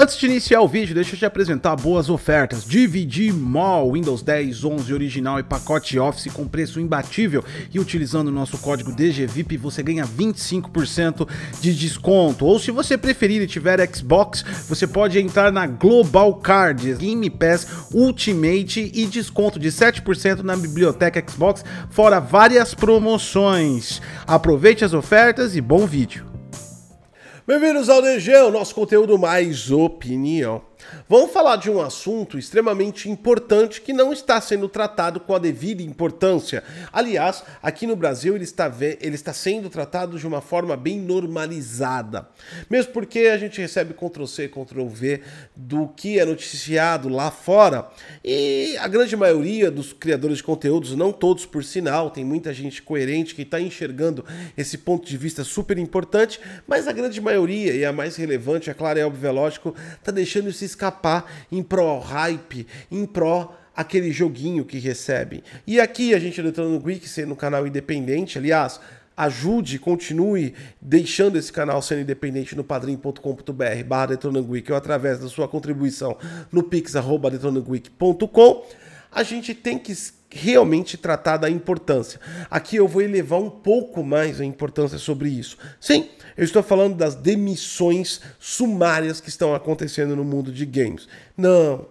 Antes de iniciar o vídeo, deixa eu te apresentar boas ofertas. DVD Mall, Windows 10, 11 original e pacote Office com preço imbatível. E utilizando o nosso código DGVIP você ganha 25% de desconto. Ou se você preferir e tiver Xbox, você pode entrar na Global Card, Game Pass Ultimate e desconto de 7% na biblioteca Xbox, fora várias promoções. Aproveite as ofertas e bom vídeo. Bem-vindos ao DG, o nosso conteúdo mais opinião. Vamos falar de um assunto extremamente importante que não está sendo tratado com a devida importância. Aliás, aqui no Brasil ele está sendo tratado de uma forma bem normalizada. Mesmo porque a gente recebe Ctrl+C, Ctrl+V do que é noticiado lá fora. E a grande maioria dos criadores de conteúdos, não todos por sinal, tem muita gente coerente que está enxergando esse ponto de vista super importante, mas a grande maioria, e a mais relevante, é claro, é óbvio, é lógico, está deixando se escapar em pró hype, em pró aquele joguinho que recebe. E aqui a gente do Eletrônico Geek, sendo um canal independente, aliás, ajude, continue deixando esse canal sendo independente no padrim.com.br/eletrônico ou através da sua contribuição no pix@eletronicogeek.com. A gente tem que realmente tratar da importância. Aqui eu vou elevar um pouco mais a importância sobre isso. Sim, eu estou falando das demissões sumárias que estão acontecendo no mundo de games. Não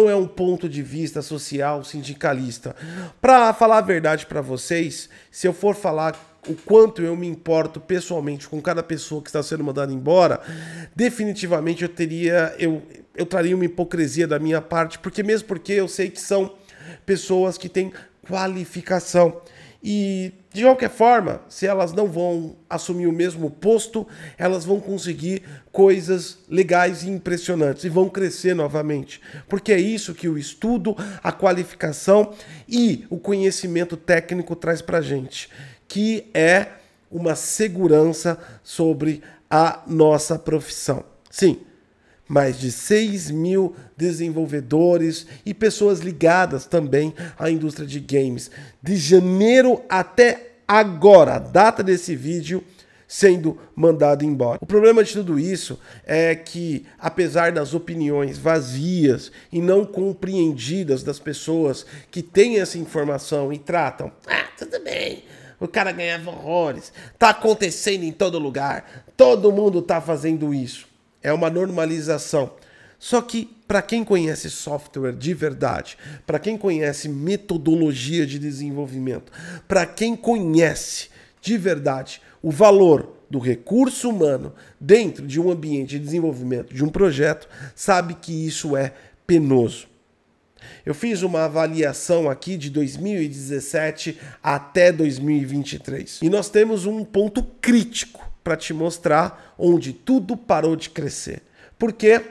é um ponto de vista social, sindicalista. Para falar a verdade para vocês, se eu for falar o quanto eu me importo pessoalmente com cada pessoa que está sendo mandada embora, definitivamente eu traria uma hipocrisia da minha parte, porque eu sei que são pessoas que têm qualificação. E, de qualquer forma, se elas não vão assumir o mesmo posto, elas vão conseguir coisas legais e impressionantes e vão crescer novamente. Porque é isso que o estudo, a qualificação e o conhecimento técnico traz pra gente, que é uma segurança sobre a nossa profissão. Sim, mais de 6 mil desenvolvedores e pessoas ligadas também à indústria de games. De janeiro até agora, a data desse vídeo, sendo mandado embora. O problema de tudo isso é que, apesar das opiniões vazias e não compreendidas das pessoas que têm essa informação e tratam, tudo bem, o cara ganhava horrores, tá acontecendo em todo lugar, todo mundo tá fazendo isso. É uma normalização. Só que, para quem conhece software de verdade, para quem conhece metodologia de desenvolvimento, para quem conhece de verdade o valor do recurso humano dentro de um ambiente de desenvolvimento de um projeto, sabe que isso é penoso. Eu fiz uma avaliação aqui de 2017 até 2023. E nós temos um ponto crítico para te mostrar onde tudo parou de crescer. Porque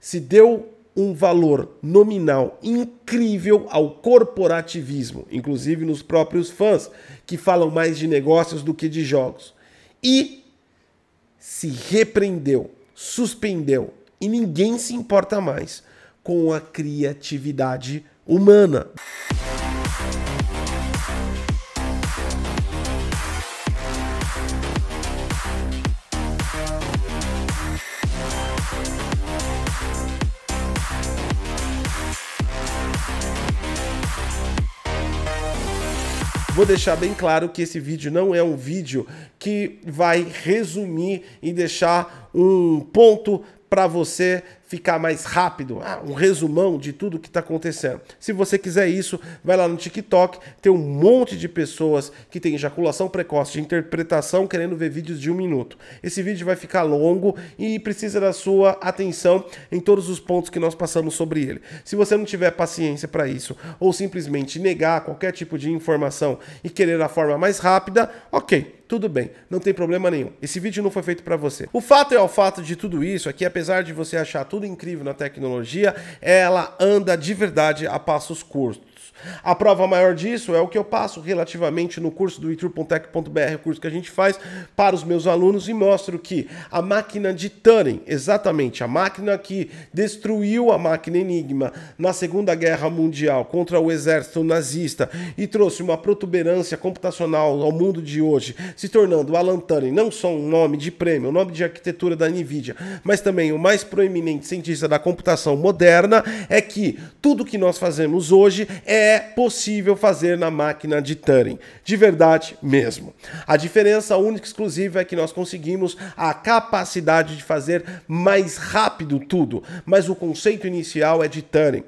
se deu um valor nominal incrível ao corporativismo, inclusive nos próprios fãs, que falam mais de negócios do que de jogos. E se repreendeu, suspendeu, e ninguém se importa mais com a criatividade humana. Vou deixar bem claro que esse vídeo não é um vídeo que vai resumir e deixar um ponto para você ficar mais rápido, um resumão de tudo que está acontecendo. Se você quiser isso, vai lá no TikTok, tem um monte de pessoas que tem ejaculação precoce de interpretação querendo ver vídeos de 1 minuto. Esse vídeo vai ficar longo e precisa da sua atenção em todos os pontos que nós passamos sobre ele. Se você não tiver paciência para isso, ou simplesmente negar qualquer tipo de informação e querer a forma mais rápida, ok. Tudo bem, não tem problema nenhum. Esse vídeo não foi feito para você. O fato de tudo isso é que, apesar de você achar tudo incrível na tecnologia, ela anda de verdade a passos curtos. A prova maior disso é o que eu passo relativamente no curso do itru.tech.br, o curso que a gente faz para os meus alunos, e mostro que a máquina de Turing, exatamente, a máquina que destruiu a máquina Enigma na Segunda Guerra Mundial contra o exército nazista e trouxe uma protuberância computacional ao mundo de hoje, se tornando o Alan Turing não só um nome de prêmio, um nome de arquitetura da NVIDIA, mas também o mais proeminente cientista da computação moderna, é que tudo que nós fazemos hoje é possível fazer na máquina de Turing. De verdade mesmo. A diferença única e exclusiva é que nós conseguimos a capacidade de fazer mais rápido tudo, mas o conceito inicial é de Turing.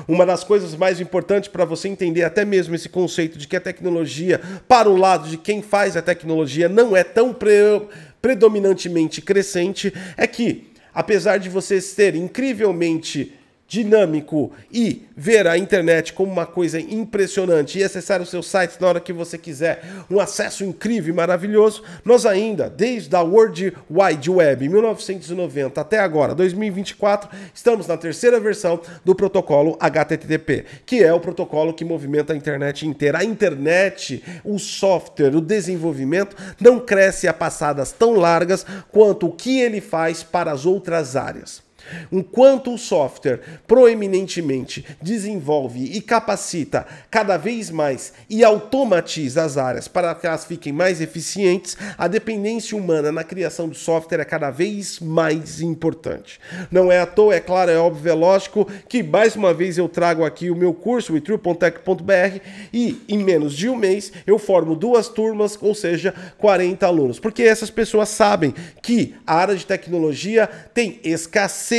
Uma das coisas mais importantes para você entender até mesmo esse conceito de que a tecnologia, para o lado de quem faz a tecnologia, não é tão predominantemente crescente, é que, apesar de você ser incrivelmente dinâmico e ver a internet como uma coisa impressionante e acessar os seus sites na hora que você quiser, um acesso incrível e maravilhoso, nós ainda, desde a World Wide Web 1990 até agora, 2024, estamos na terceira versão do protocolo HTTP, que é o protocolo que movimenta a internet inteira. A internet, o software, o desenvolvimento não cresce a passadas tão largas quanto o que ele faz para as outras áreas. Enquanto o software proeminentemente desenvolve e capacita cada vez mais e automatiza as áreas para que elas fiquem mais eficientes, a dependência humana na criação do software é cada vez mais importante. Não é à toa, é claro, é óbvio, é lógico que mais uma vez eu trago aqui o meu curso, o itru.tech.br, e em menos de um mês eu formo 2 turmas, ou seja, 40 alunos. Porque essas pessoas sabem que a área de tecnologia tem escassez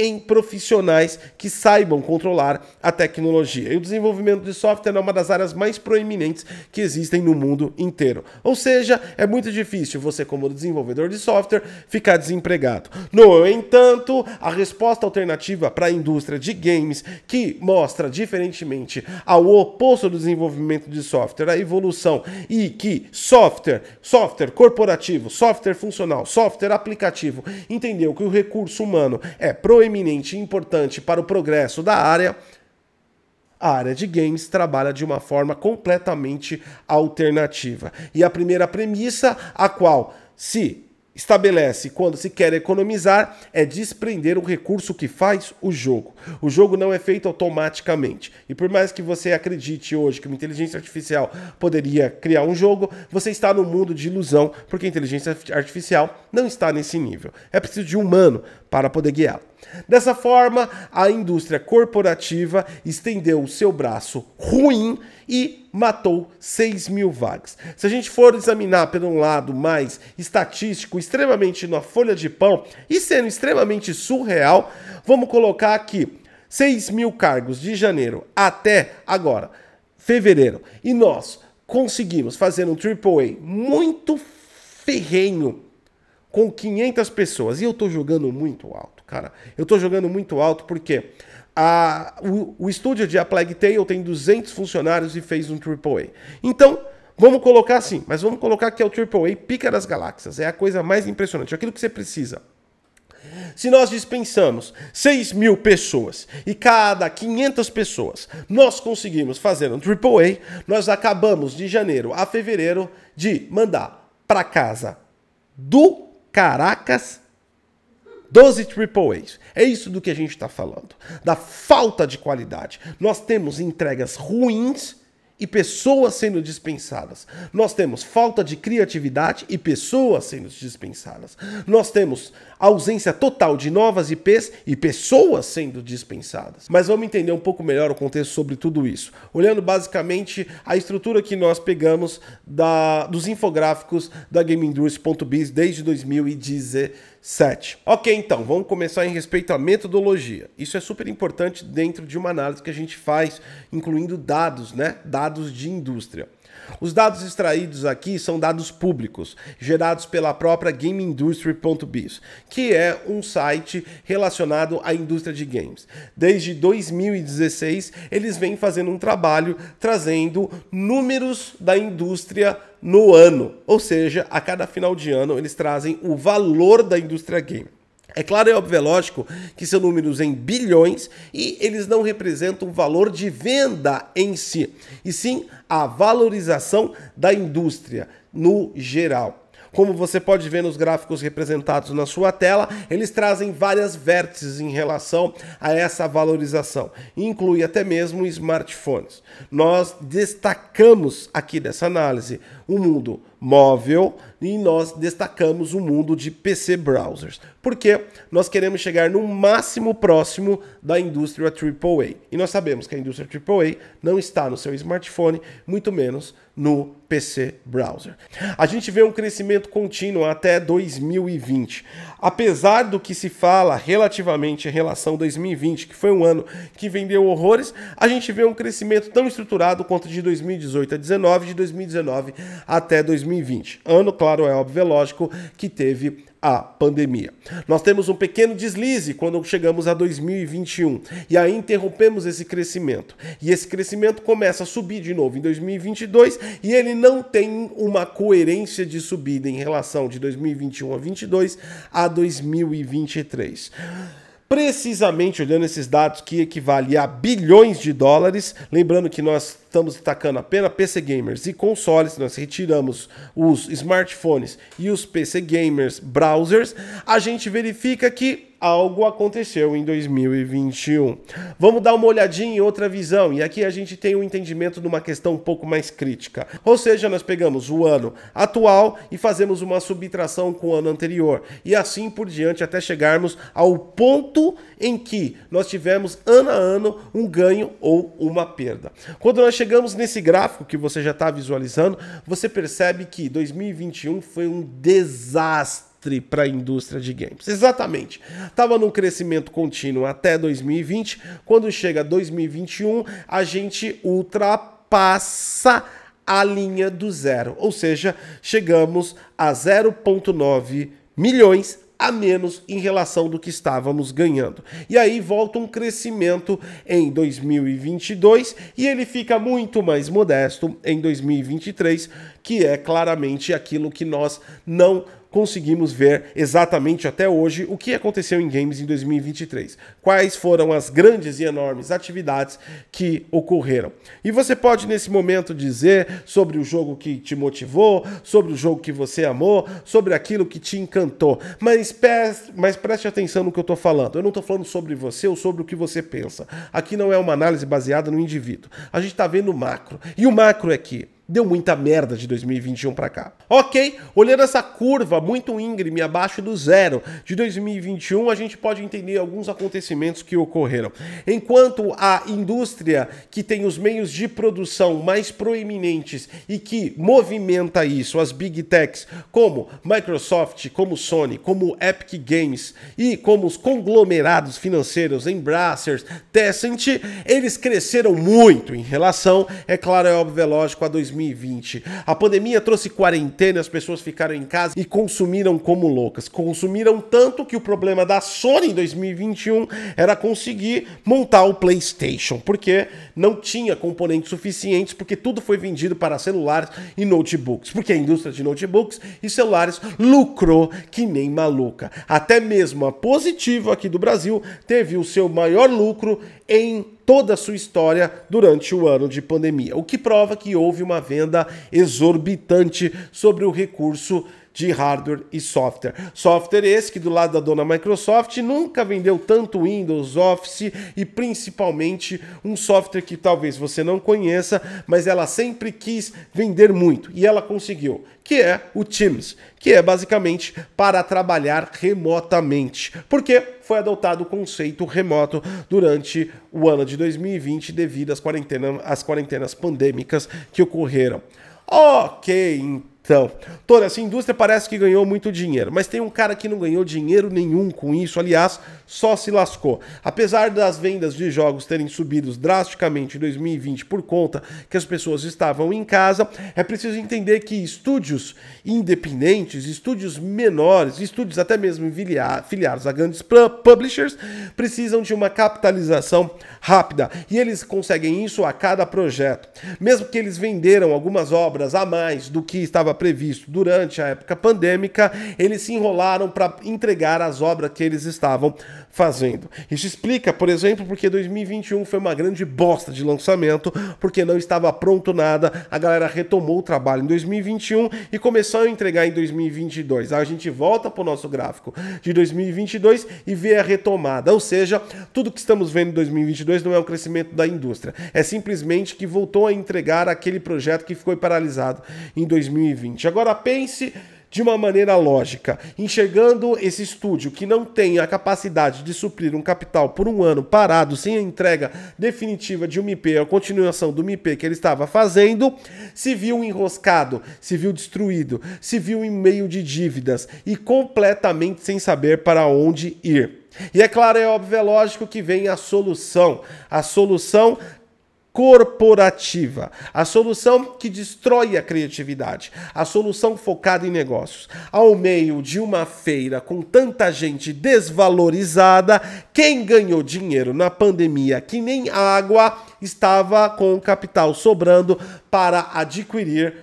em profissionais que saibam controlar a tecnologia. E o desenvolvimento de software é uma das áreas mais proeminentes que existem no mundo inteiro. Ou seja, é muito difícil você, como desenvolvedor de software, ficar desempregado. No entanto, a resposta alternativa para a indústria de games, que mostra, diferentemente ao oposto do desenvolvimento de software, a evolução, e que software corporativo, software funcional, software aplicativo, entendeu que o recurso humano é proeminente e importante para o progresso da área, a área de games trabalha de uma forma completamente alternativa. E a primeira premissa, a qual se estabelece quando se quer economizar, é desprender o recurso que faz o jogo. O jogo não é feito automaticamente. E por mais que você acredite hoje que uma inteligência artificial poderia criar um jogo, você está no mundo de ilusão, porque a inteligência artificial não está nesse nível. É preciso de um humano para poder guiá-la. Dessa forma, a indústria corporativa estendeu o seu braço ruim e matou 6.000 vagas. Se a gente for examinar por um lado mais estatístico, extremamente na folha de pão e sendo extremamente surreal, vamos colocar aqui 6.000 cargos de janeiro até agora, fevereiro, e nós conseguimos fazer um AAA muito ferrenho com 500 pessoas. E eu tô jogando muito alto, cara. Eu tô jogando muito alto porque o estúdio de A Plague Tale tem 200 funcionários e fez um AAA. Então, vamos colocar assim, mas vamos colocar que é o AAA pica das galáxias. É a coisa mais impressionante, aquilo que você precisa. Se nós dispensamos 6.000 pessoas e cada 500 pessoas nós conseguimos fazer um AAA, nós acabamos de janeiro a fevereiro de mandar para casa do Caracas 12 AAAs. É isso do que a gente está falando. Da falta de qualidade. Nós temos entregas ruins e pessoas sendo dispensadas. Nós temos falta de criatividade e pessoas sendo dispensadas. Nós temos ausência total de novas IPs e pessoas sendo dispensadas. Mas vamos entender um pouco melhor o contexto sobre tudo isso. Olhando basicamente a estrutura que nós pegamos dos infográficos da GameIndustry.biz desde 2017. Ok, então, vamos começar em respeito à metodologia. Isso é super importante dentro de uma análise que a gente faz, incluindo dados, né? Dados de indústria. Os dados extraídos aqui são dados públicos, gerados pela própria GameIndustry.biz, que é um site relacionado à indústria de games. Desde 2016, eles vêm fazendo um trabalho trazendo números da indústria no ano, ou seja, a cada final de ano eles trazem o valor da indústria game. É claro, é óbvio, é lógico que são números em bilhões e eles não representam o valor de venda em si, e sim a valorização da indústria no geral. Como você pode ver nos gráficos representados na sua tela, eles trazem várias vértices em relação a essa valorização, inclui até mesmo smartphones. Nós destacamos aqui dessa análise o mundo móvel e nós destacamos o mundo de PC browsers, porque nós queremos chegar no máximo próximo da indústria AAA. E nós sabemos que a indústria AAA não está no seu smartphone, muito menos no PC browser. A gente vê um crescimento contínuo até 2020. Apesar do que se fala relativamente em relação a 2020, que foi um ano que vendeu horrores, a gente vê um crescimento tão estruturado quanto de 2018 a 2019, de 2019 até 2020. Ano, claro, é óbvio, é lógico, que teve a pandemia. Nós temos um pequeno deslize quando chegamos a 2021 e aí interrompemos esse crescimento. E esse crescimento começa a subir de novo em 2022 e ele não tem uma coerência de subida em relação de 2021 a 2022 a 2023. Precisamente olhando esses dados que equivale a bilhões de dólares, lembrando que nós estamos destacando apenas PC gamers e consoles, nós retiramos os smartphones e os PC gamers browsers, a gente verifica que algo aconteceu em 2021. Vamos dar uma olhadinha em outra visão, e aqui a gente tem um entendimento de uma questão um pouco mais crítica. Ou seja, nós pegamos o ano atual e fazemos uma subtração com o ano anterior, e assim por diante até chegarmos ao ponto em que nós tivemos ano a ano um ganho ou uma perda. Quando nós chegamos nesse gráfico que você já está visualizando, você percebe que 2021 foi um desastre para a indústria de games. Exatamente. Estava num crescimento contínuo até 2020. Quando chega 2021, a gente ultrapassa a linha do zero. Ou seja, chegamos a 0,9 milhões a menos em relação do que estávamos ganhando. E aí volta um crescimento em 2022 e ele fica muito mais modesto em 2023, que é claramente aquilo que nós não conseguimos ver exatamente até hoje o que aconteceu em games em 2023. Quais foram as grandes e enormes atividades que ocorreram. E você pode nesse momento dizer sobre o jogo que te motivou, sobre o jogo que você amou, sobre aquilo que te encantou. Mas preste atenção no que eu estou falando. Eu não estou falando sobre você ou sobre o que você pensa. Aqui não é uma análise baseada no indivíduo. A gente está vendo o macro. E o macro é que deu muita merda de 2021 para cá. Ok, olhando essa curva muito íngreme abaixo do zero de 2021, a gente pode entender alguns acontecimentos que ocorreram. Enquanto a indústria que tem os meios de produção mais proeminentes e que movimenta isso, as Big Techs, como Microsoft, como Sony, como Epic Games e como os conglomerados financeiros, Embracers, Tencent, eles cresceram muito em relação, é claro, é óbvio, é lógico, a 2020. A pandemia trouxe quarentena e as pessoas ficaram em casa e consumiram como loucas. Consumiram tanto que o problema da Sony em 2021 era conseguir montar o PlayStation, porque não tinha componentes suficientes, porque tudo foi vendido para celulares e notebooks, porque a indústria de notebooks e celulares lucrou que nem maluca. Até mesmo a Positivo aqui do Brasil teve o seu maior lucro em toda a sua história durante o ano de pandemia, o que prova que houve uma venda exorbitante sobre o recurso de hardware e software. Software esse que do lado da dona Microsoft nunca vendeu tanto Windows, Office e principalmente um software que talvez você não conheça, mas ela sempre quis vender muito e ela conseguiu, que é o Teams, que é basicamente para trabalhar remotamente, porque foi adotado o conceito remoto durante o ano de 2020 devido às quarentenas pandêmicas que ocorreram. Ok, então, toda essa indústria parece que ganhou muito dinheiro, mas tem um cara que não ganhou dinheiro nenhum com isso, aliás, só se lascou. Apesar das vendas de jogos terem subido drasticamente em 2020 por conta que as pessoas estavam em casa, é preciso entender que estúdios independentes, estúdios menores, estúdios até mesmo filiados a grandes publishers, precisam de uma capitalização rápida, e eles conseguem isso a cada projeto. Mesmo que eles venderam algumas obras a mais do que estava estava previsto durante a época pandêmica, eles se enrolaram para entregar as obras que eles estavam fazendo. Isso explica, por exemplo, porque 2021 foi uma grande bosta de lançamento, porque não estava pronto nada, a galera retomou o trabalho em 2021 e começou a entregar em 2022. Aí a gente volta para o nosso gráfico de 2022 e vê a retomada, ou seja, tudo que estamos vendo em 2022 não é um crescimento da indústria, é simplesmente que voltou a entregar aquele projeto que ficou paralisado em 2020. Agora pense de uma maneira lógica, enxergando esse estúdio que não tem a capacidade de suprir um capital por um ano parado, sem a entrega definitiva de uma IP, a continuação do IP que ele estava fazendo, se viu enroscado, se viu destruído, se viu em meio de dívidas e completamente sem saber para onde ir. E é claro, é óbvio, é lógico que vem a solução corporativa, a solução que destrói a criatividade, a solução focada em negócios. Ao meio de uma feira com tanta gente desvalorizada, quem ganhou dinheiro na pandemia que nem água estava com o capital sobrando para adquirir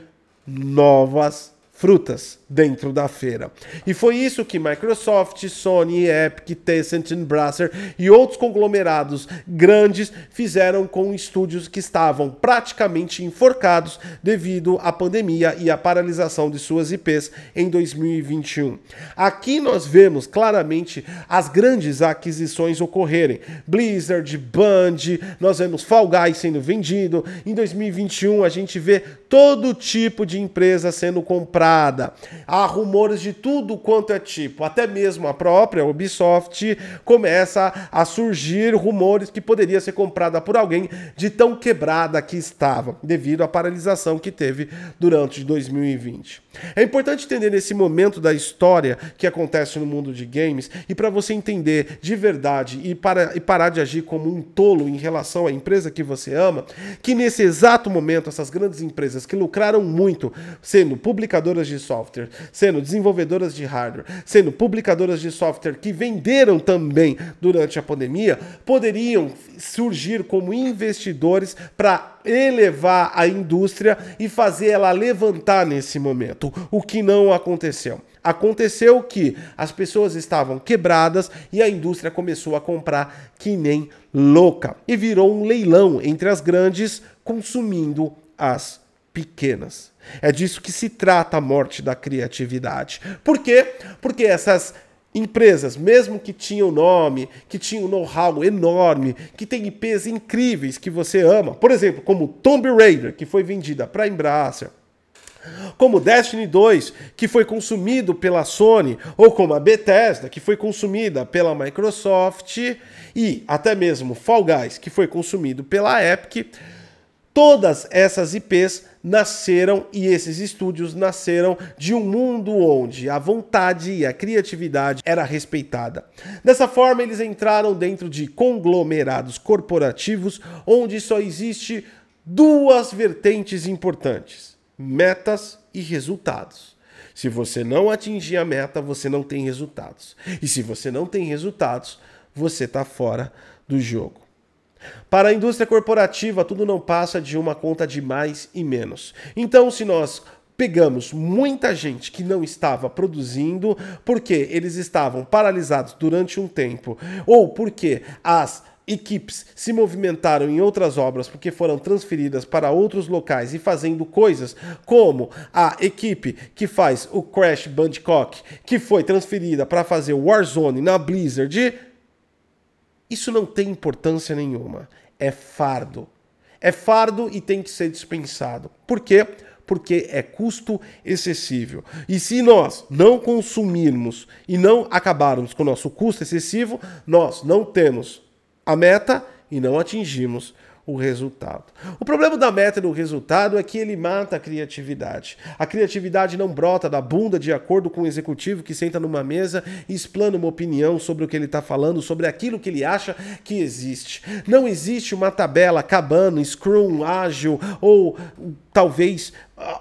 novas frutas dentro da feira. E foi isso que Microsoft, Sony, Epic, Tencent, Embracer e outros conglomerados grandes fizeram com estúdios que estavam praticamente enforcados devido à pandemia e à paralisação de suas IPs em 2021. Aqui nós vemos claramente as grandes aquisições ocorrerem. Blizzard, Band, nós vemos Fall Guys sendo vendido. Em 2021 a gente vê todo tipo de empresa sendo comprada. Há rumores de tudo quanto é tipo, até mesmo a própria Ubisoft começa a surgir rumores que poderia ser comprada por alguém de tão quebrada que estava, devido à paralisação que teve durante 2020. É importante entender esse momento da história que acontece no mundo de games e para você entender de verdade e parar de agir como um tolo em relação à empresa que você ama, que nesse exato momento essas grandes empresas que lucraram muito, sendo publicadoras de software, sendo desenvolvedoras de hardware, sendo publicadoras de software que venderam também durante a pandemia, poderiam surgir como investidores para elevar a indústria e fazer ela levantar nesse momento, o que não aconteceu. Aconteceu que as pessoas estavam quebradas e a indústria começou a comprar que nem louca e virou um leilão entre as grandes consumindo as pequenas. É disso que se trata a morte da criatividade. Por quê? Porque essas empresas, mesmo que tinham nome, que tinham know-how enorme, que tem IPs incríveis que você ama, por exemplo, como Tomb Raider, que foi vendida para a Embracer, como Destiny 2, que foi consumido pela Sony, ou como a Bethesda, que foi consumida pela Microsoft, e até mesmo Fall Guys, que foi consumido pela Epic. Todas essas IPs nasceram e esses estúdios nasceram de um mundo onde a vontade e a criatividade era respeitada. Dessa forma, eles entraram dentro de conglomerados corporativos onde só existe duas vertentes importantes: metas e resultados. Se você não atingir a meta, você não tem resultados. E se você não tem resultados, você está fora do jogo. Para a indústria corporativa, tudo não passa de uma conta de mais e menos. Então, se nós pegamos muita gente que não estava produzindo porque eles estavam paralisados durante um tempo, ou porque as equipes se movimentaram em outras obras porque foram transferidas para outros locais e fazendo coisas como a equipe que faz o Crash Bandicoot, que foi transferida para fazer o Warzone na Blizzard, isso não tem importância nenhuma. É fardo. É fardo e tem que ser dispensado. Por quê? Porque é custo excessivo. E se nós não consumirmos e não acabarmos com o nosso custo excessivo, nós não temos a meta e não atingimos o resultado. O problema da meta e do resultado é que ele mata a criatividade. A criatividade não brota da bunda de acordo com o executivo que senta numa mesa e explana uma opinião sobre o que ele está falando, sobre aquilo que ele acha que existe. Não existe uma tabela Kanban, Scrum, ágil ou talvez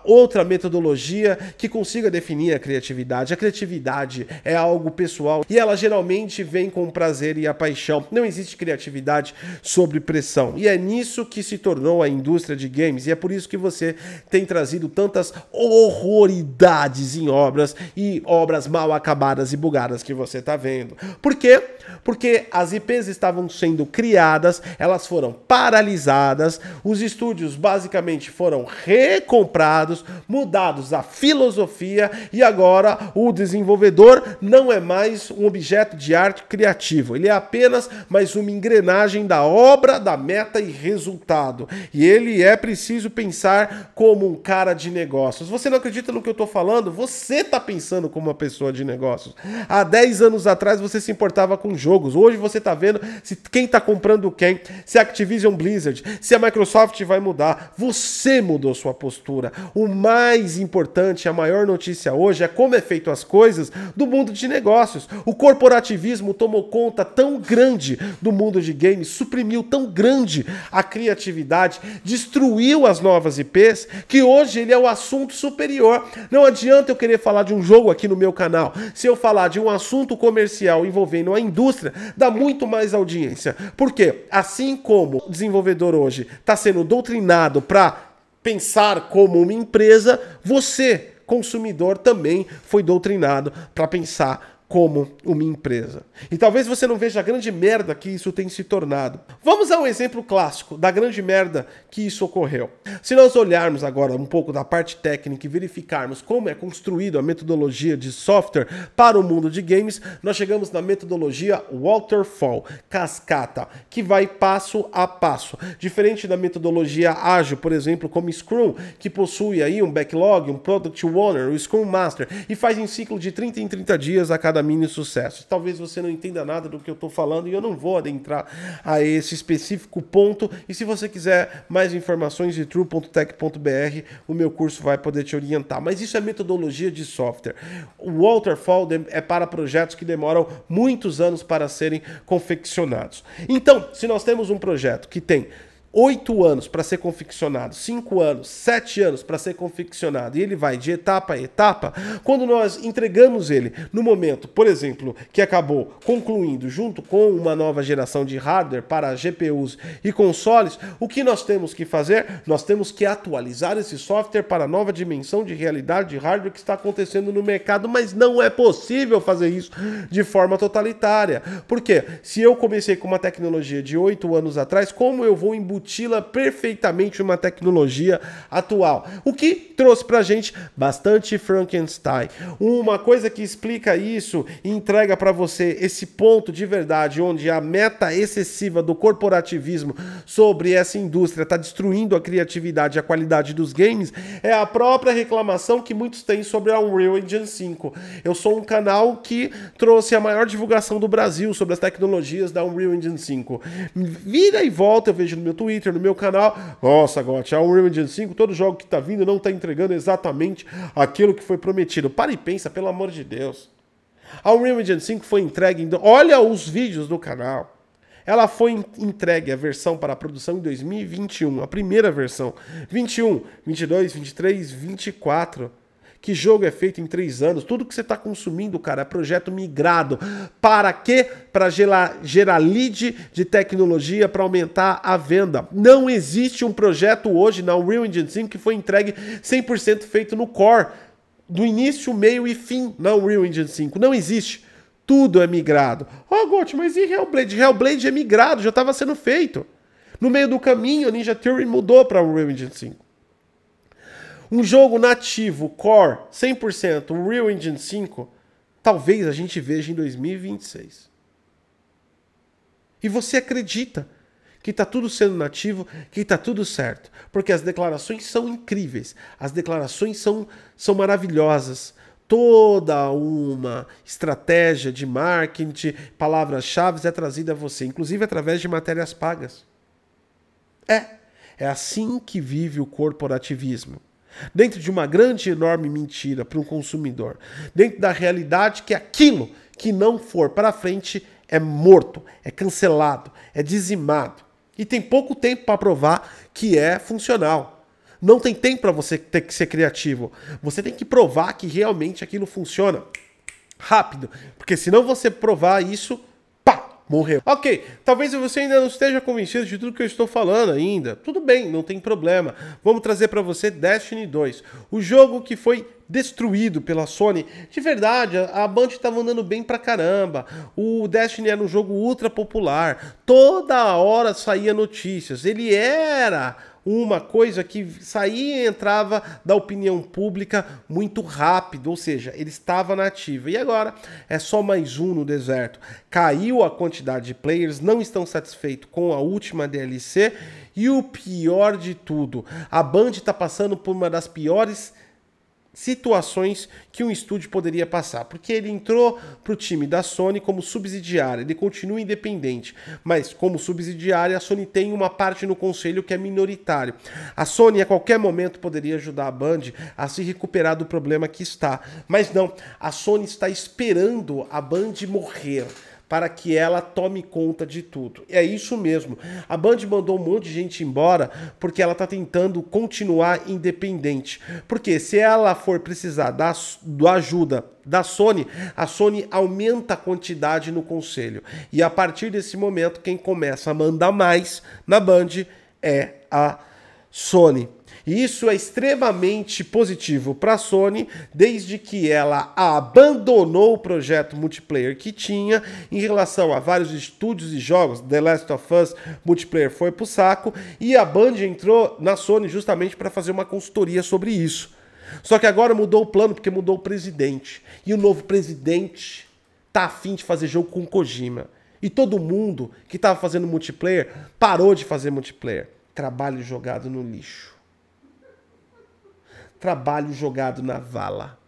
outra metodologia que consiga definir a criatividade. A criatividade é algo pessoal e ela geralmente vem com o prazer e a paixão. Não existe criatividade sob pressão. E é nisso que se tornou a indústria de games, e é por isso que você tem trazido tantas horroridades em obras e obras mal acabadas e bugadas que você está vendo. Por quê? Porque as IPs estavam sendo criadas, elas foram paralisadas, os estúdios basicamente foram recomprados, mudados a filosofia, e agora o desenvolvedor não é mais um objeto de arte criativo, ele é apenas mais uma engrenagem da obra, da meta e resultado. E ele é preciso pensar como um cara de negócios. Você não acredita no que eu estou falando? Você está pensando como uma pessoa de negócios. Há 10 anos atrás você se importava com jogos. Hoje você está vendo se quem está comprando quem, se a Activision Blizzard, se a Microsoft vai mudar. Você mudou sua postura. O mais importante, a maior notícia hoje é como é feito as coisas do mundo de negócios. O corporativismo tomou conta tão grande do mundo de games, suprimiu tão grande a criatividade, destruiu as novas IPs, que hoje ele é o assunto superior. Não adianta eu querer falar de um jogo aqui no meu canal. Se eu falar de um assunto comercial envolvendo a indústria, dá muito mais audiência. Por quê? Assim como o desenvolvedor hoje está sendo doutrinado para pensar como uma empresa, você, consumidor, também foi doutrinado para pensar como uma empresa. E talvez você não veja a grande merda que isso tem se tornado. Vamos a um exemplo clássico da grande merda que isso ocorreu. Se nós olharmos agora um pouco da parte técnica e verificarmos como é construído a metodologia de software para o mundo de games, nós chegamos na metodologia Waterfall, cascata, que vai passo a passo. Diferente da metodologia ágil, por exemplo, como Scrum, que possui aí um backlog, um Product Owner, o Scrum Master, e faz em ciclo de 30 em 30 dias a cada mini sucesso. Talvez você não entenda nada do que eu estou falando e eu não vou adentrar a esse específico ponto. E se você quiser mais informações de true.tech.br, o meu curso vai poder te orientar. Mas isso é metodologia de software. O Waterfall é para projetos que demoram muitos anos para serem confeccionados. Então, se nós temos um projeto que tem 8 anos para ser confeccionado, 5 anos, 7 anos para ser confeccionado, e ele vai de etapa a etapa, quando nós entregamos ele no momento, por exemplo, que acabou concluindo junto com uma nova geração de hardware para GPUs e consoles, o que nós temos que fazer? Nós temos que atualizar esse software para a nova dimensão de realidade de hardware que está acontecendo no mercado, mas não é possível fazer isso de forma totalitária. Por quê? Se eu comecei com uma tecnologia de 8 anos atrás, como eu vou embutir perfeitamente uma tecnologia atual? O que trouxe pra gente bastante Frankenstein. Uma coisa que explica isso e entrega para você esse ponto de verdade, onde a meta excessiva do corporativismo sobre essa indústria está destruindo a criatividade e a qualidade dos games, é a própria reclamação que muitos têm sobre a Unreal Engine 5. Eu sou um canal que trouxe a maior divulgação do Brasil sobre as tecnologias da Unreal Engine 5. Vira e volta, eu vejo no meu Twitter, no meu canal, nossa, Gotti, a Unreal Engine 5, todo jogo que tá vindo não tá entregando exatamente aquilo que foi prometido. Para e pensa, pelo amor de Deus. A Unreal Engine 5 foi entregue, olha os vídeos do canal. Ela foi entregue, a versão para a produção em 2021, a primeira versão. 21, 22, 23, 24... Que jogo é feito em 3 anos? Tudo que você está consumindo, cara, é projeto migrado. Para quê? Para gerar lead de tecnologia, para aumentar a venda. Não existe um projeto hoje na Unreal Engine 5 que foi entregue 100% feito no core. Do início, meio e fim na Unreal Engine 5. Não existe. Tudo é migrado. Oh, Gotti, mas e Hellblade? Hellblade é migrado, já estava sendo feito. No meio do caminho, a Ninja Theory mudou para Unreal Engine 5. Um jogo nativo, core, 100%, Unreal Engine 5, talvez a gente veja em 2026. E você acredita que está tudo sendo nativo, que está tudo certo. Porque as declarações são incríveis, as declarações são maravilhosas. Toda uma estratégia de marketing, palavras-chave é trazida a você, inclusive através de matérias pagas. É assim que vive o corporativismo. Dentro de uma grande e enorme mentira para um consumidor. Dentro da realidade que aquilo que não for para frente é morto, é cancelado, é dizimado. E tem pouco tempo para provar que é funcional. Não tem tempo para você ter que ser criativo. Você tem que provar que realmente aquilo funciona rápido. Porque senão você provar isso, pá, morreu. Ok, talvez você ainda não esteja convencido de tudo que eu estou falando ainda. Tudo bem, não tem problema. Vamos trazer para você Destiny 2. O jogo que foi destruído pela Sony. De verdade, a Band estava andando bem pra caramba. O Destiny era um jogo ultra popular. Toda hora saía notícias. Ele era uma coisa que saía e entrava da opinião pública muito rápido, ou seja, ele estava na ativa. E agora é só mais um no deserto. Caiu a quantidade de players, não estão satisfeitos com a última DLC e o pior de tudo, a Band está passando por uma das piores situações que um estúdio poderia passar, porque ele entrou para o time da Sony como subsidiária, ele continua independente, mas como subsidiária a Sony tem uma parte no conselho que é minoritário. A Sony a qualquer momento poderia ajudar a Band a se recuperar do problema que está, mas não, a Sony está esperando a Band morrer para que ela tome conta de tudo. É isso mesmo. A Band mandou um monte de gente embora porque ela está tentando continuar independente. Porque se ela for precisar da ajuda da Sony, a Sony aumenta a quantidade no conselho. E a partir desse momento, quem começa a mandar mais na Band é a Sony. E isso é extremamente positivo para a Sony, desde que ela abandonou o projeto multiplayer que tinha em relação a vários estúdios e jogos. The Last of Us multiplayer foi pro saco e a Band entrou na Sony justamente para fazer uma consultoria sobre isso. Só que agora mudou o plano porque mudou o presidente. E o novo presidente tá afim de fazer jogo com Kojima. E todo mundo que estava fazendo multiplayer parou de fazer multiplayer. Trabalho jogado no lixo. Trabalho jogado na vala.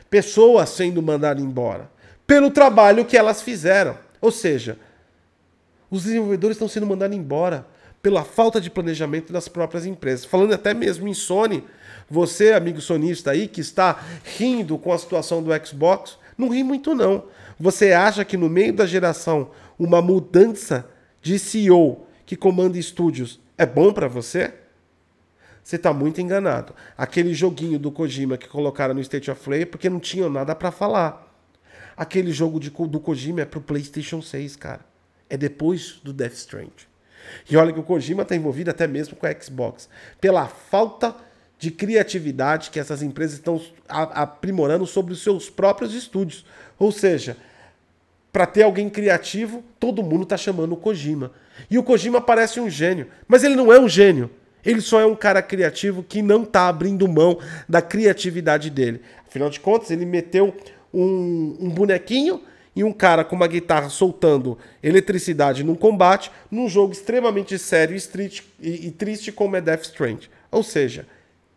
Pessoas sendo mandadas embora pelo trabalho que elas fizeram. Ou seja, os desenvolvedores estão sendo mandados embora pela falta de planejamento das próprias empresas. Falando até mesmo em Sony, você, amigo sonista aí, que está rindo com a situação do Xbox, não ri muito não. Você acha que no meio da geração uma mudança de CEO que comanda estúdios é bom para você? Você está muito enganado. Aquele joguinho do Kojima que colocaram no State of Play porque não tinham nada para falar. Aquele jogo do Kojima é pro PlayStation 6, cara. É depois do Death Stranding. E olha que o Kojima está envolvido até mesmo com a Xbox. Pela falta de criatividade que essas empresas estão aprimorando sobre os seus próprios estúdios. Ou seja, para ter alguém criativo, todo mundo está chamando o Kojima. E o Kojima parece um gênio. Mas ele não é um gênio. Ele só é um cara criativo que não está abrindo mão da criatividade dele. Afinal de contas, ele meteu um bonequinho e um cara com uma guitarra soltando eletricidade num combate, num jogo extremamente sério e triste como é Death Stranding. Ou seja,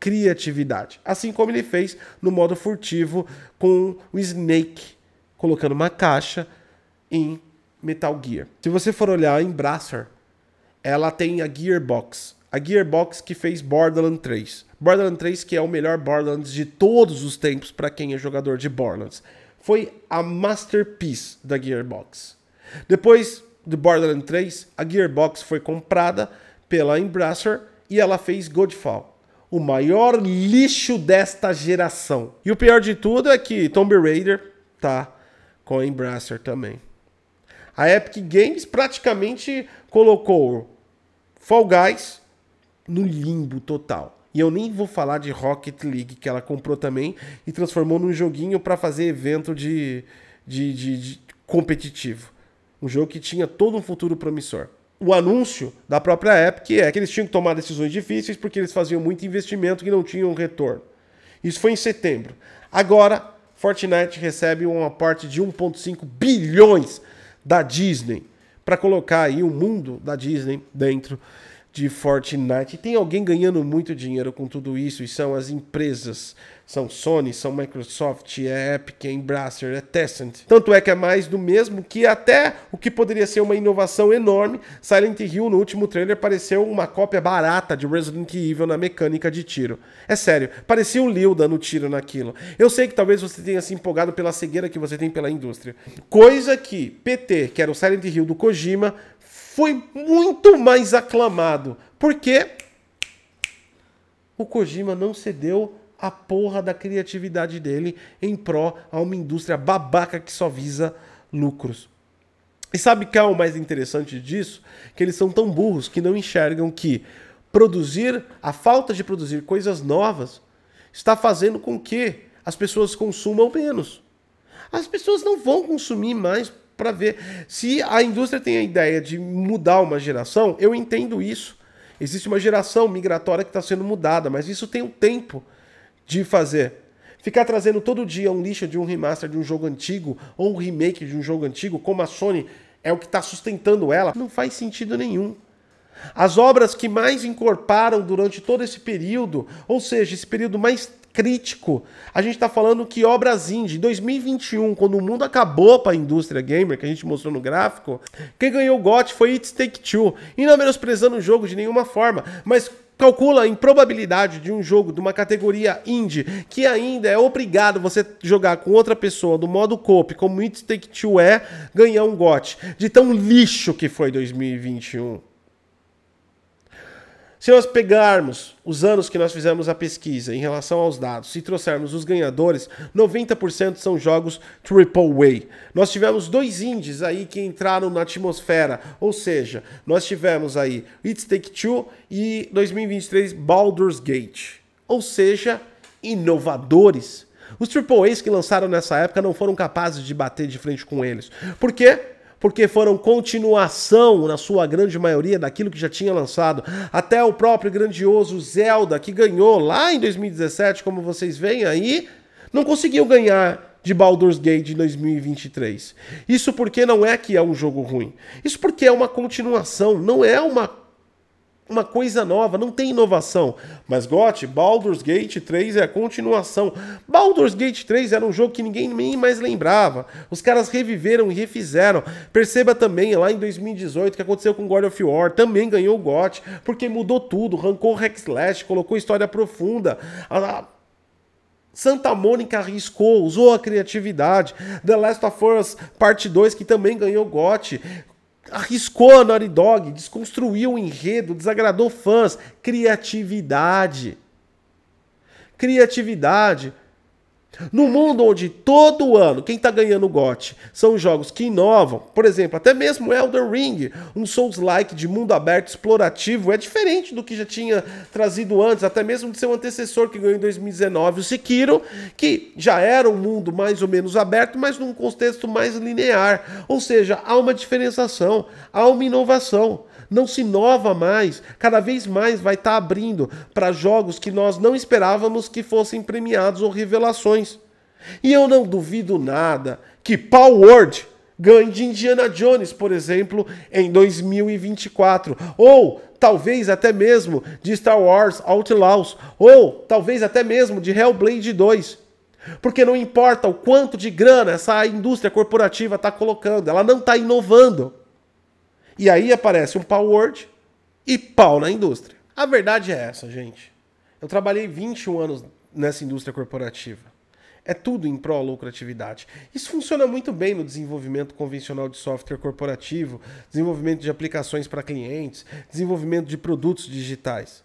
criatividade. Assim como ele fez no modo furtivo com o Snake, colocando uma caixa em Metal Gear. Se você for olhar em Embracer, ela tem a Gearbox. A Gearbox que fez Borderlands 3. Borderlands 3 que é o melhor Borderlands de todos os tempos para quem é jogador de Borderlands. Foi a masterpiece da Gearbox. Depois do Borderlands 3, a Gearbox foi comprada pela Embracer e ela fez Godfall. O maior lixo desta geração. E o pior de tudo é que Tomb Raider tá com a Embracer também. A Epic Games praticamente colocou Fall Guys no limbo total. E eu nem vou falar de Rocket League, que ela comprou também e transformou num joguinho para fazer evento de competitivo. Um jogo que tinha todo um futuro promissor. O anúncio da própria Epic é que eles tinham que tomar decisões difíceis porque eles faziam muito investimento que não tinham retorno. Isso foi em setembro. Agora, Fortnite recebe um aporte de 1,5 bilhões da Disney para colocar aí o mundo da Disney dentro de Fortnite. E tem alguém ganhando muito dinheiro com tudo isso, e são as empresas. São Sony, são Microsoft, é Epic, é Embracer, é Tencent. Tanto é que é mais do mesmo que até o que poderia ser uma inovação enorme, Silent Hill no último trailer pareceu uma cópia barata de Resident Evil na mecânica de tiro. É sério, parecia um Leo dando tiro naquilo. Eu sei que talvez você tenha se empolgado pela cegueira que você tem pela indústria. Coisa que PT, que era o Silent Hill do Kojima, foi muito mais aclamado. Porque o Kojima não cedeu a porra da criatividade dele em pró a uma indústria babaca que só visa lucros. E sabe o que é o mais interessante disso? Que eles são tão burros que não enxergam que a falta de produzir coisas novas está fazendo com que as pessoas consumam menos. As pessoas não vão consumir mais para ver. Se a indústria tem a ideia de mudar uma geração, eu entendo isso. Existe uma geração migratória que está sendo mudada, mas isso tem um tempo de fazer. Ficar trazendo todo dia um lixo de um remaster de um jogo antigo ou um remake de um jogo antigo, como a Sony é o que está sustentando ela, não faz sentido nenhum. As obras que mais encorparam durante todo esse período, ou seja, esse período mais crítico, a gente está falando que obras indie, em 2021, quando o mundo acabou para a indústria gamer, que a gente mostrou no gráfico, quem ganhou o GOT foi It Takes Two, e não menosprezando o jogo de nenhuma forma, mas calcula a improbabilidade de um jogo de uma categoria indie que ainda é obrigado você jogar com outra pessoa do modo co-op, como It Takes Two ganhar um GOT, de tão lixo que foi 2021. Se nós pegarmos os anos que nós fizemos a pesquisa em relação aos dados e trouxermos os ganhadores, 90% são jogos AAA. Nós tivemos 2 indies aí que entraram na atmosfera, ou seja, nós tivemos aí It Takes Two e 2023 Baldur's Gate, ou seja, inovadores. Os AAAs que lançaram nessa época não foram capazes de bater de frente com eles. Por quê? Porque foram continuação, na sua grande maioria, daquilo que já tinha lançado. Até o próprio grandioso Zelda, que ganhou lá em 2017, como vocês veem aí, não conseguiu ganhar de Baldur's Gate em 2023. Isso porque não é que é um jogo ruim. Isso porque é uma continuação, não é uma coisa nova, não tem inovação. Mas GOT, Baldur's Gate 3 é a continuação. Baldur's Gate 3 era um jogo que ninguém nem mais lembrava. Os caras reviveram e refizeram. Perceba também, lá em 2018, o que aconteceu com God of War. Também ganhou o GOT, porque mudou tudo. Arrancou o hack slash, colocou história profunda. Santa Mônica arriscou, usou a criatividade. The Last of Us Part 2, que também ganhou o GOT. Arriscou a Naughty Dog, desconstruiu o enredo, desagradou fãs. Criatividade. Criatividade. No mundo onde todo ano quem está ganhando o GOT são jogos que inovam, por exemplo, até mesmo Elden Ring, um Souls-like de mundo aberto explorativo, é diferente do que já tinha trazido antes, até mesmo de seu antecessor que ganhou em 2019, o Sekiro, que já era um mundo mais ou menos aberto, mas num contexto mais linear. Ou seja, há uma diferenciação, há uma inovação. Não se inova mais, cada vez mais vai estar abrindo para jogos que nós não esperávamos que fossem premiados ou revelações. E eu não duvido nada que Palworld ganhe de Indiana Jones, por exemplo, em 2024. Ou talvez até mesmo de Star Wars Outlaws. Ou talvez até mesmo de Hellblade 2. Porque não importa o quanto de grana essa indústria corporativa está colocando, ela não está inovando. E aí aparece um Palworld e pau na indústria. A verdade é essa, gente. Eu trabalhei 21 anos nessa indústria corporativa. É tudo em pró-lucratividade. Isso funciona muito bem no desenvolvimento convencional de software corporativo, desenvolvimento de aplicações para clientes, desenvolvimento de produtos digitais.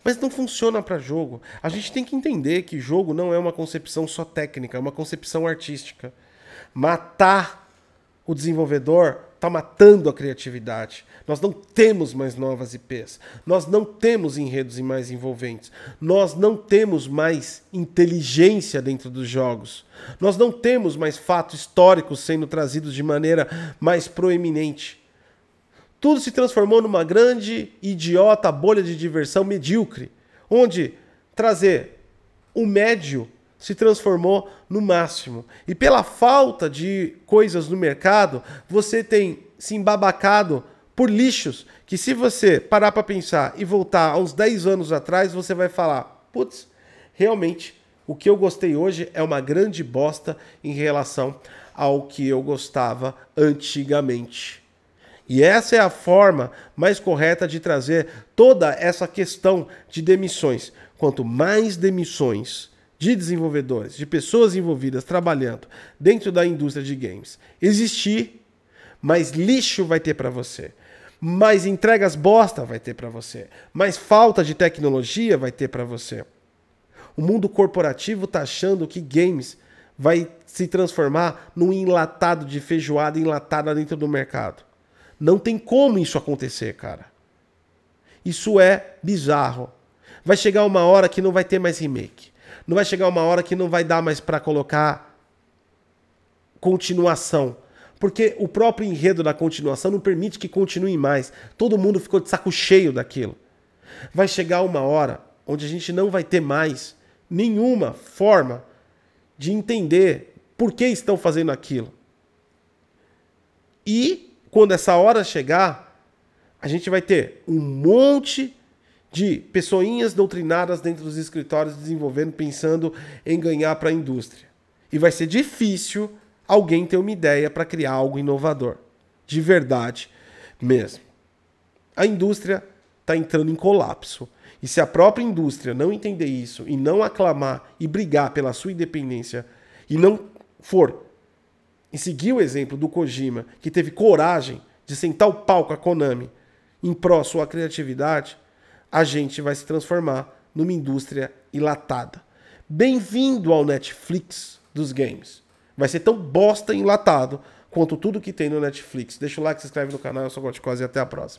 Mas não funciona para jogo. A gente tem que entender que jogo não é uma concepção só técnica, é uma concepção artística. Matar o desenvolvedor está matando a criatividade. Nós não temos mais novas IPs. Nós não temos enredos mais envolventes. Nós não temos mais inteligência dentro dos jogos. Nós não temos mais fatos históricos sendo trazidos de maneira mais proeminente. Tudo se transformou numa grande, idiota bolha de diversão medíocre, onde trazer o médio se transformou no máximo. E pela falta de coisas no mercado, você tem se embabacado por lixos que, se você parar para pensar e voltar a uns 10 anos atrás, você vai falar, putz, realmente, o que eu gostei hoje é uma grande bosta em relação ao que eu gostava antigamente. E essa é a forma mais correta de trazer toda essa questão de demissões. Quanto mais demissões de desenvolvedores, de pessoas envolvidas trabalhando dentro da indústria de games existir, mais lixo vai ter para você, mais entregas bosta vai ter para você, mais falta de tecnologia vai ter para você. O mundo corporativo está achando que games vai se transformar num enlatado de feijoada enlatada dentro do mercado. Não tem como isso acontecer, cara. Isso é bizarro. Vai chegar uma hora que não vai ter mais remake. Não vai chegar uma hora que não vai dar mais para colocar continuação. Porque o próprio enredo da continuação não permite que continue mais. Todo mundo ficou de saco cheio daquilo. Vai chegar uma hora onde a gente não vai ter mais nenhuma forma de entender por que estão fazendo aquilo. E quando essa hora chegar, a gente vai ter um monte de pessoinhas doutrinadas dentro dos escritórios desenvolvendo, pensando em ganhar para a indústria. E vai ser difícil alguém ter uma ideia para criar algo inovador. De verdade mesmo. A indústria está entrando em colapso. E se a própria indústria não entender isso e não aclamar e brigar pela sua independência e não for e seguir o exemplo do Kojima, que teve coragem de sentar o pau com a Konami em pró sua criatividade, a gente vai se transformar numa indústria enlatada. Bem-vindo ao Netflix dos games. Vai ser tão bosta enlatado quanto tudo que tem no Netflix. Deixa o like, se inscreve no canal. Eu sou o Goticose e até a próxima.